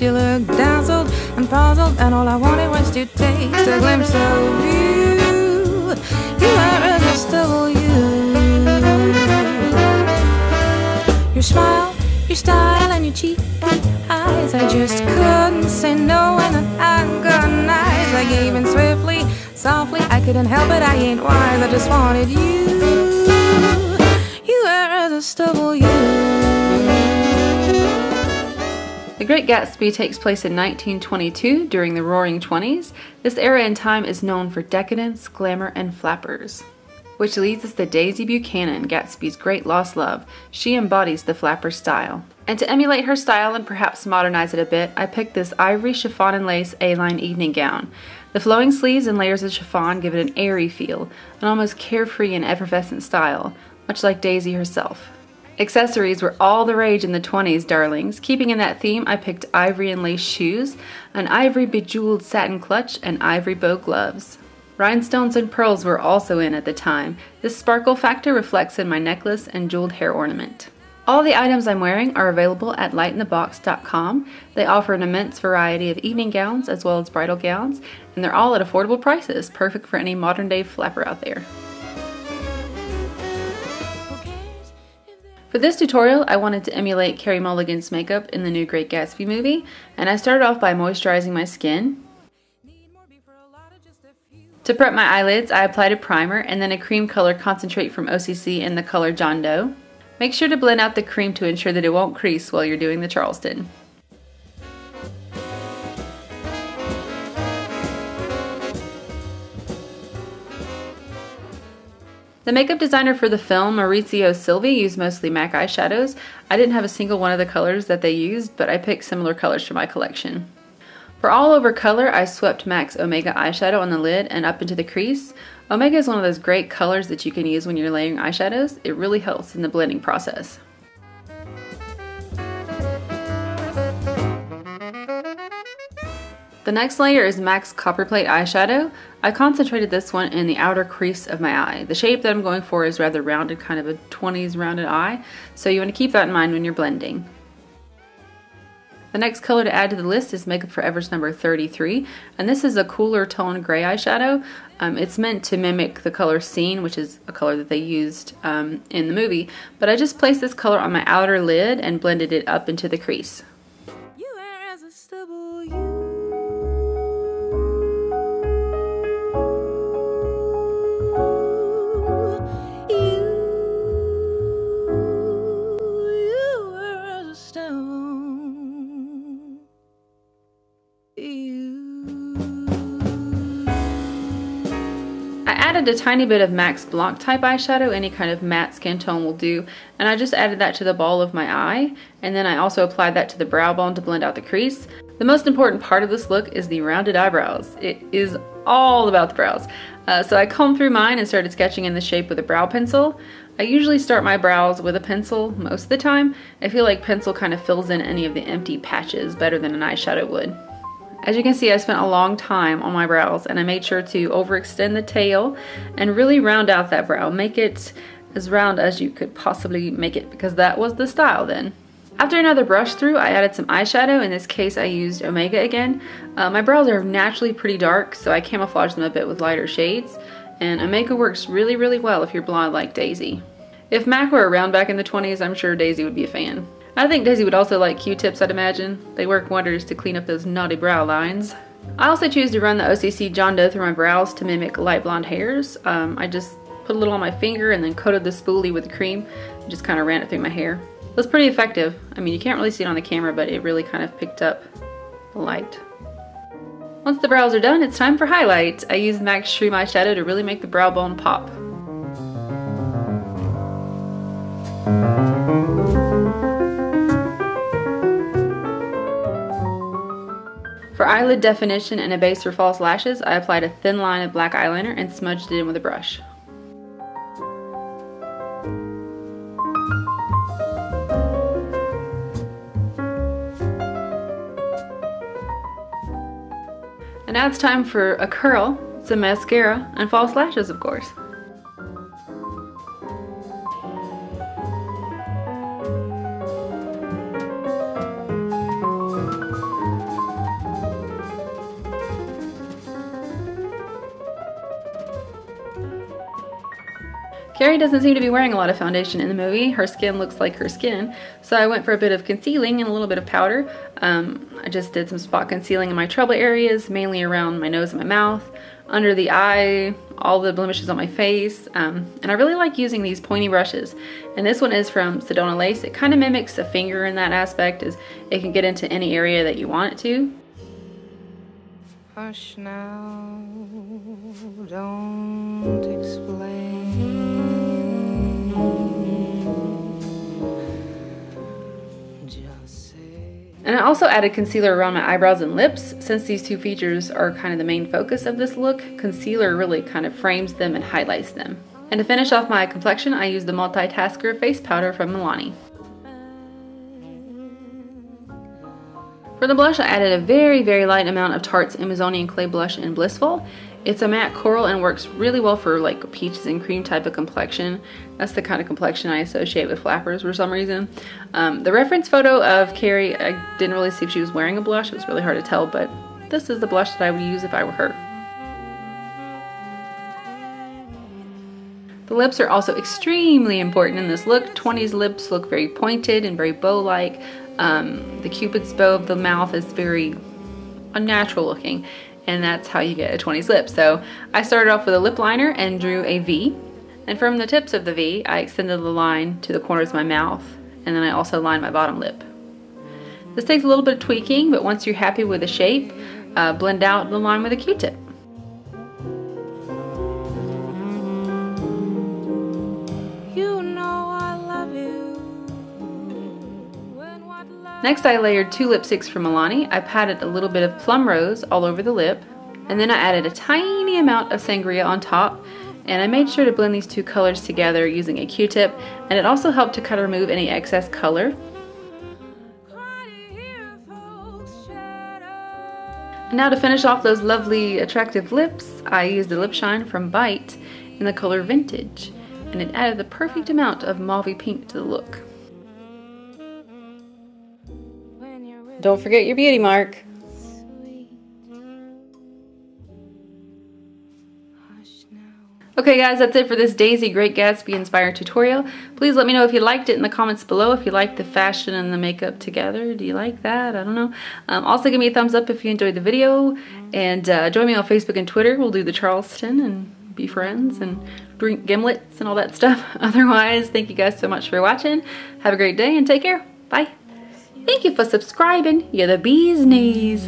You look dazzled and puzzled, and all I wanted was to taste a glimpse of you. You are irresistible, you. Your smile, your style, and your cheeky eyes, I just couldn't say no when I agonized. I gave in swiftly, softly, I couldn't help it, I ain't wise, I just wanted you. You are irresistible, you. The Great Gatsby takes place in 1922 during the Roaring Twenties. This era in time is known for decadence, glamour, and flappers. Which leads us to Daisy Buchanan, Gatsby's great lost love. She embodies the flapper style. And to emulate her style and perhaps modernize it a bit, I picked this ivory chiffon and lace A-line evening gown. The flowing sleeves and layers of chiffon give it an airy feel, an almost carefree and effervescent style, much like Daisy herself. Accessories were all the rage in the 20s, darlings. Keeping in that theme, I picked ivory and lace shoes, an ivory bejeweled satin clutch, and ivory bow gloves. Rhinestones and pearls were also in at the time. This sparkle factor reflects in my necklace and jeweled hair ornament. All the items I'm wearing are available at lightinthebox.com. They offer an immense variety of evening gowns as well as bridal gowns, and they're all at affordable prices, perfect for any modern day flapper out there. For this tutorial, I wanted to emulate Carey Mulligan's makeup in the new Great Gatsby movie, and I started off by moisturizing my skin. To prep my eyelids, I applied a primer and then a cream color concentrate from OCC in the color John Doe. Make sure to blend out the cream to ensure that it won't crease while you're doing the Charleston. The makeup designer for the film, Maurizio Silvi, used mostly MAC eyeshadows. I didn't have a single one of the colors that they used, but I picked similar colors for my collection. For all over color, I swept MAC's Omega eyeshadow on the lid and up into the crease. Omega is one of those great colors that you can use when you're layering eyeshadows. It really helps in the blending process. The next layer is MAC's Copperplate eyeshadow. I concentrated this one in the outer crease of my eye. The shape that I'm going for is rather rounded, kind of a 20s rounded eye, so you want to keep that in mind when you're blending. The next color to add to the list is Makeup Forever's number 33, and this is a cooler tone gray eyeshadow. It's meant to mimic the color Scene, which is a color that they used in the movie, but I just placed this color on my outer lid and blended it up into the crease. A tiny bit of MAC's Blanc type eyeshadow, any kind of matte skin tone will do, and I just added that to the ball of my eye, and then I also applied that to the brow bone to blend out the crease. The most important part of this look is the rounded eyebrows. It is all about the brows. So I combed through mine and started sketching in the shape with a brow pencil. I usually start my brows with a pencil most of the time. I feel like pencil kind of fills in any of the empty patches better than an eyeshadow would. As you can see, I spent a long time on my brows, and I made sure to overextend the tail and really round out that brow. Make it as round as you could possibly make it, because that was the style then. After another brush through, I added some eyeshadow. In this case, I used Omega again. My brows are naturally pretty dark, so I camouflaged them a bit with lighter shades, and Omega works really, really well if you're blonde like Daisy. If MAC were around back in the 20s, I'm sure Daisy would be a fan. I think Daisy would also like Q-tips, I'd imagine. They work wonders to clean up those naughty brow lines. I also choose to run the OCC John Doe through my brows to mimic light blonde hairs. I just put a little on my finger and then coated the spoolie with cream and just kind of ran it through my hair. It was pretty effective. I mean, you can't really see it on the camera, but it really kind of picked up the light. Once the brows are done, it's time for highlight. I used MAC's Shroom eyeshadow to really make the brow bone pop. For eyelid definition and a base for false lashes, I applied a thin line of black eyeliner and smudged it in with a brush. And now it's time for a curl, some mascara, and false lashes, of course. Carrie doesn't seem to be wearing a lot of foundation in the movie. Her skin looks like her skin, so I went for a bit of concealing and a little bit of powder. I just did some spot concealing in my trouble areas, mainly around my nose and my mouth, under the eye, all the blemishes on my face, and I really like using these pointy brushes. And this one is from Sedona Lace. It kind of mimics a finger in that aspect, as it can get into any area that you want it to. Hush now, don't explain. And I also added concealer around my eyebrows and lips. Since these two features are kind of the main focus of this look, concealer really kind of frames them and highlights them. And to finish off my complexion, I used the Multitasker face powder from Milani. For the blush, I added a very, very light amount of Tarte's Amazonian Clay Blush in Blissful. It's a matte coral and works really well for like a peaches and cream type of complexion. That's the kind of complexion I associate with flappers for some reason. The reference photo of Carrie, I didn't really see if she was wearing a blush. It was really hard to tell, but this is the blush that I would use if I were her. The lips are also extremely important in this look. 20s lips look very pointed and very bow-like. The Cupid's bow of the mouth is very unnatural looking, and that's how you get a 20s lip. So I started off with a lip liner and drew a V, and from the tips of the V I extended the line to the corners of my mouth, and then I also lined my bottom lip. This takes a little bit of tweaking, but once you're happy with the shape, blend out the line with a Q-tip. Next, I layered two lipsticks from Milani. I patted a little bit of Plum Rose all over the lip, and then I added a tiny amount of Sangria on top, and I made sure to blend these two colors together using a Q-tip, and it also helped to kind of remove any excess color. And now to finish off those lovely attractive lips, I used the lip shine from Bite in the color Vintage, and it added the perfect amount of mauvey pink to the look. Don't forget your beauty mark. Okay guys, that's it for this Daisy Great Gatsby inspired tutorial. Please let me know if you liked it in the comments below, if you liked the fashion and the makeup together. Do you like that? I don't know. Also give me a thumbs up if you enjoyed the video, and join me on Facebook and Twitter. We'll do the Charleston and be friends and drink gimlets and all that stuff. Otherwise, thank you guys so much for watching. Have a great day and take care. Bye. Thank you for subscribing. You're the bee's knees.